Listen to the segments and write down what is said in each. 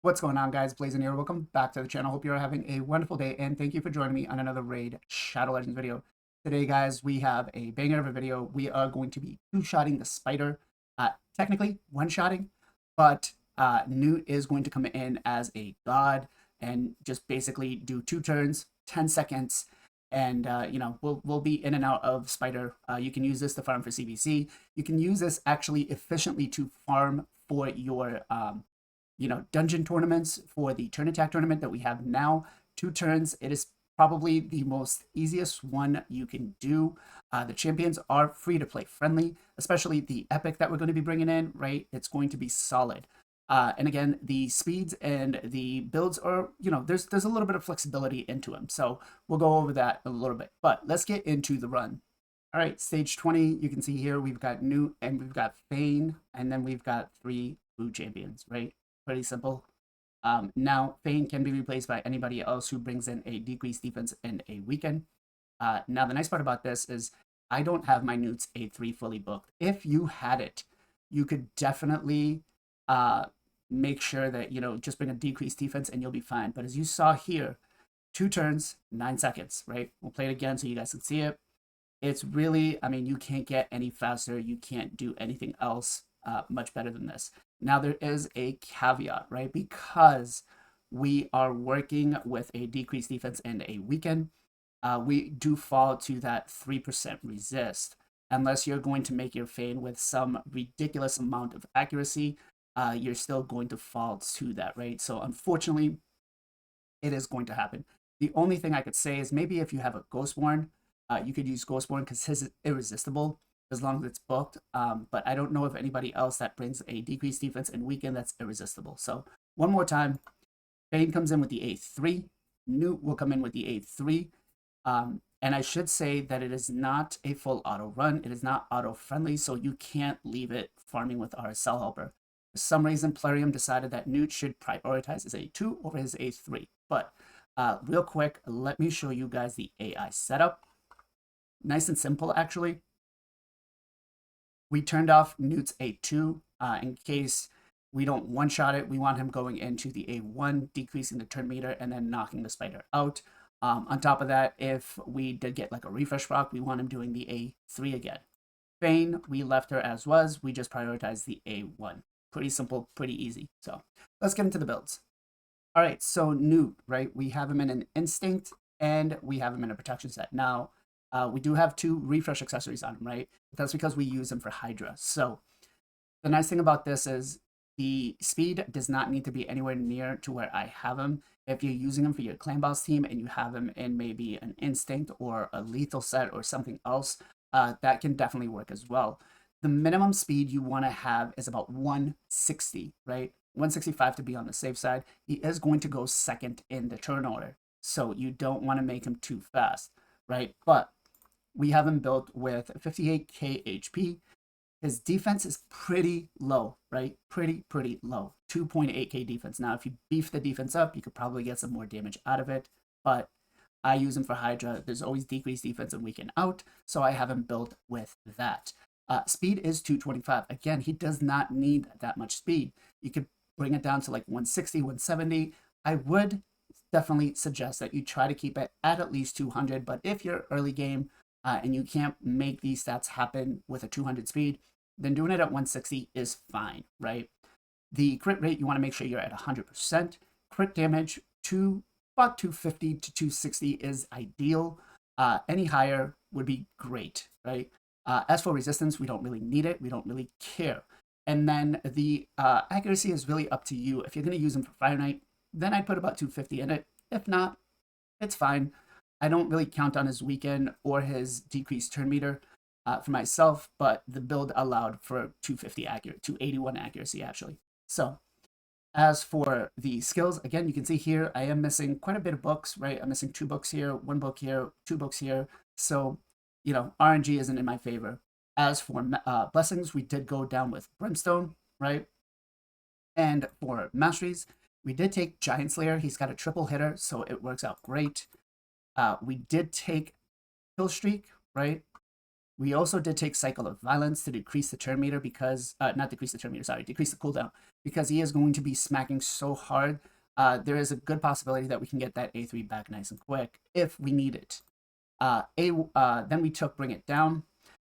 What's going on, guys? Blazing here. Welcome back to the channel. Hope you're having a wonderful day, and thank you for joining me on another Raid Shadow Legends video. Today, guys, we have a banger of a video. We are going to be two-shotting the spider. Technically, one-shotting, but Newt is going to come in as a god and just basically do 2 turns, 10 seconds, and we'll be in and out of spider. You can use this to farm for CBC. You can use this actually efficiently to farm for your dungeon tournaments. For the turn attack tournament that we have now, 2 turns. It is probably the most easiest one you can do. The champions are free to play friendly, especially the epic that we're going to be bringing in, right? It's going to be solid. And again, the speeds and the builds are, there's a little bit of flexibility into them. So we'll go over that a little bit. But let's get into the run. All right, stage 20, you can see here we've got Newt and we've got Feign, and then we've got 3 blue champions, right? Pretty simple. Now, Feign can be replaced by anybody else who brings in a decreased defense and a weaken. Now, the nice part about this is I don't have my Newt's A3 fully booked. If you had it, you could definitely make sure that, just bring a decreased defense and you'll be fine. But as you saw here, 2 turns, 9 seconds, right? We'll play it again so you guys can see it. It's really, I mean, you can't get any faster. You can't do anything else much better than this. Now, there is a caveat, right? Because we are working with a decreased defense and a weaken, we do fall to that 3% resist. Unless you're going to make your Feign with some ridiculous amount of accuracy, you're still going to fall to that, right? So unfortunately, it is going to happen. The only thing I could say is maybe if you have a Ghostborn, you could use Ghostborn because his is irresistible as long as it's booked. But I don't know if anybody else that brings a decreased defense and weaken that's irresistible. So one more time, Feign comes in with the A3. Newt will come in with the A3. And I should say that it is not a full auto run. It is not auto friendly, so you can't leave it farming with our cell helper. For some reason, Plarium decided that Newt should prioritize his A2 over his A3. But real quick, let me show you guys the AI setup. Nice and simple, actually. We turned off Newt's A2 in case we don't one-shot it. We want him going into the A1, decreasing the turn meter, and then knocking the spider out. On top of that, if we did get like a refresh rock, we want him doing the A3 again. Feign, we left her as was. We just prioritized the A1. Pretty simple, pretty easy. So let's get into the builds. All right, so Newt, right? We have him in an instinct and we have him in a protection set. Now, we do have 2 refresh accessories on him, right? That's because we use them for Hydra. So the nice thing about this is the speed does not need to be anywhere near to where I have him. If you're using him for your clan boss team and you have him in maybe an instinct or a lethal set or something else, that can definitely work as well. The minimum speed you want to have is about 160, right? 165 to be on the safe side. He is going to go second in the turn order, so you don't want to make him too fast, right? But we have him built with 58k HP. His defense is pretty low, right? Pretty low. 2.8k defense. Now, if you beef the defense up, you could probably get some more damage out of it. But I use him for Hydra. There's always decreased defense and weaken out, so I have him built with that. Speed is 225. Again, he does not need that much speed. You could bring it down to like 160, 170. I would definitely suggest that you try to keep it at least 200. But if you're early game and you can't make these stats happen with a 200 speed, then doing it at 160 is fine, right? The crit rate, you want to make sure you're at 100%. Crit damage to about 250 to 260 is ideal. Any higher would be great, right? As for resistance, we don't really need it. We don't really care. And then the accuracy is really up to you. If you're going to use them for Fire Knight, then I'd put about 250 in it. If not, it's fine. I don't really count on his weaken or his decreased turn meter for myself, but the build allowed for 250 accurate, 281 accuracy actually. So as for the skills, again, you can see here, I am missing quite a bit of books, right? I'm missing 2 books here, 1 book here, 2 books here. So, RNG isn't in my favor. As for blessings, we did go down with Brimstone, right? And for masteries, we did take Giant Slayer. He's got a triple hitter, so it works out great. We did take Kill Streak, right? We also did take Cycle of Violence to decrease the turn meter because, not decrease the turn meter, sorry, decrease the cooldown, because he is going to be smacking so hard. There is a good possibility that we can get that A3 back nice and quick if we need it. Then we took Bring It Down.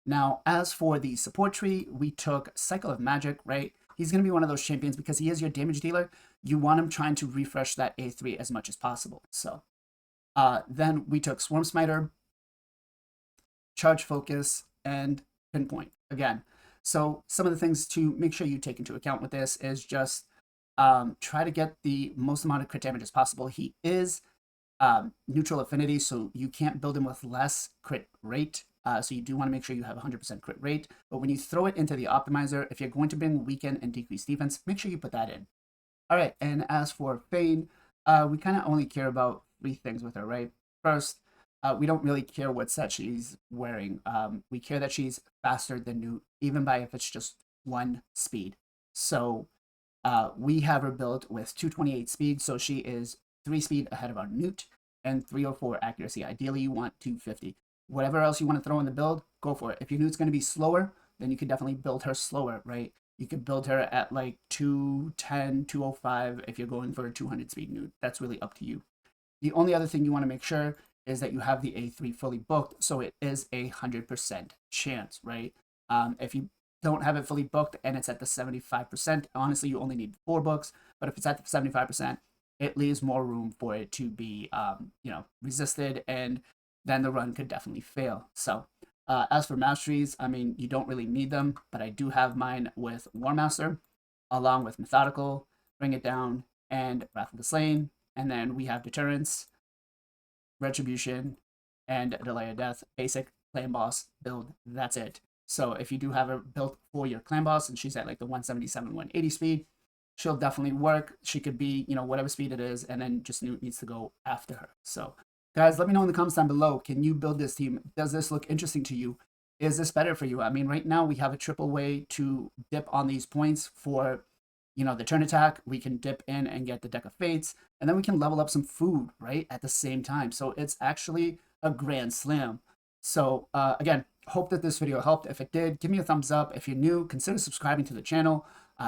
Now, as for the support tree, we took Cycle of Magic, right? He's going to be one of those champions because he is your damage dealer. You want him trying to refresh that A3 as much as possible. So then we took Swarm Smiter, Charge Focus, and Pinpoint again. So some of the things to make sure you take into account with this is just try to get the most amount of crit damage as possible. He is neutral affinity, so you can't build him with less crit rate. So you do want to make sure you have 100% crit rate. But when you throw it into the optimizer, if you're going to bring weaken and decrease defense, make sure you put that in. All right, and as for Feign, we kind of only care about 3 things with her, right? First, we don't really care what set she's wearing. We care that she's faster than Newt, even by if it's just 1 speed. So we have her built with 228 speed, so she is 3 speed ahead of our Newt and 304 accuracy. Ideally, you want 250. Whatever else you want to throw in the build, go for it. If your Newt's going to be slower, then you can definitely build her slower, right? You could build her at like 210, 205 if you're going for a 200 speed Newt. That's really up to you. The only other thing you want to make sure is that you have the A3 fully booked, so it is a 100% chance, right? If you don't have it fully booked and it's at the 75%, honestly, you only need 4 books, but if it's at the 75%, it leaves more room for it to be, resisted, and then the run could definitely fail. So as for masteries, I mean, you don't really need them, but I do have mine with War Master, along with Methodical, Bring It Down, and Wrath of the Slain. And then we have Deterrence, Retribution, and Delay of Death. Basic clan boss build. That's it. So if you do have her built for your clan boss and she's at like the 177, 180 speed, she'll definitely work. She could be, whatever speed it is, and then just Newt needs to go after her. So guys, let me know in the comments down below. Can you build this team? Does this look interesting to you? Is this better for you? I mean, right now we have a triple way to dip on these points for, the turn attack. We can dip in and get the Deck of Fates, and then we can level up some food, right, at the same time. So it's actually a grand slam. So again, hope that this video helped. If it did, give me a thumbs up. If you're new, consider subscribing to the channel.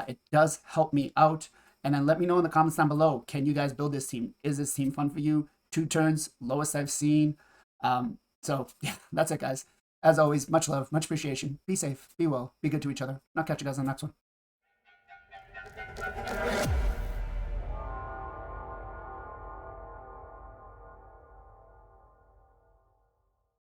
It does help me out. And then let me know in the comments down below, can you guys build this team? Is this team fun for you? 2 turns, lowest I've seen. So yeah, that's it, guys. As always, much love, much appreciation. Be safe, be well, be good to each other. And I'll catch you guys on the next one.